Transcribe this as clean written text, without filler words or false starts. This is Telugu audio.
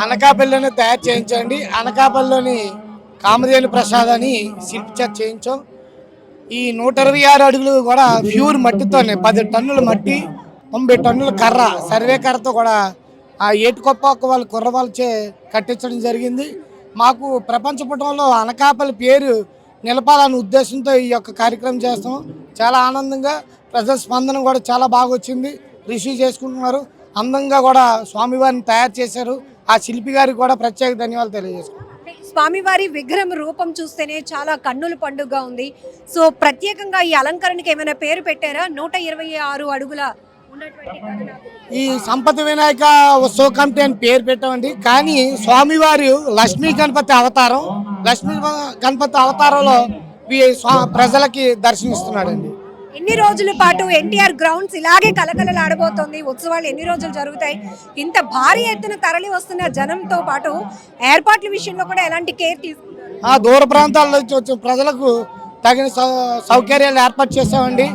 అనకాపల్లిలోనే తయారు చేయించండి. అనకాపల్లిలోని కామధేను ప్రసాద్ అని శిల్పి చేత చేయించాం. ఈ 126 అడుగులు కూడా ప్యూర్ మట్టితోనే 10 టన్నుల మట్టి, 90 టన్నుల కర్ర, సర్వే కర్రతో కూడా ఆ ఏటుకొప్ప వాళ్ళు కుర్రవాళ్ళచే కట్టించడం జరిగింది. మాకు ప్రపంచ పటంలో అనకాపల్లి పేరు నిలపాలనే ఉద్దేశంతో ఈ యొక్క కార్యక్రమం చేస్తాం. చాలా ఆనందంగా ప్రజల స్పందన కూడా చాలా బాగా వచ్చింది. రిసీవ్ చేసుకుంటున్నారు. అందంగా కూడా స్వామివారిని తయారు చేశారు. ఆ శిల్పి గారికి కూడా ప్రత్యేక ధన్యవాదాలు తెలియజేసుకుంటున్నాం. స్వామివారి విగ్రహం రూపం చూస్తేనే చాలా కన్నుల పండుగ ఉంది. సో ప్రత్యేకంగా ఈ అలంకరణకి ఏమైనా పేరు పెట్టారా? 126 అడుగుల ఉన్నటువంటి గణనాథుడు. ఈ సంపద వినాయక ఉత్సవ కమిటీ అని పేరు పెట్టామండి. కానీ స్వామివారి లక్ష్మీ గణపతి అవతారం, లక్ష్మీ గణపతి అవతారంలో ప్రజలకి దర్శనమిస్తున్నాడండి. ఎన్ని రోజుల పాటు ఎన్టీఆర్ గ్రౌండ్స్ ఇలాగే కలకలలాడబోతోంది? ఉత్సవాలు ఎన్ని రోజులు జరుగుతాయి? ఇంత భారీ ఎత్తున తరలి వస్తున్న జనంతో పాటు ఏర్పాట్ల విషయంలో కూడా ఎలాంటి కేర్ తీసుకుంటారు? దూర ప్రాంతాల నుంచి వచ్చిన ప్రజలకు తగిన సౌకర్యాలు ఏర్పాటు చేసామండి.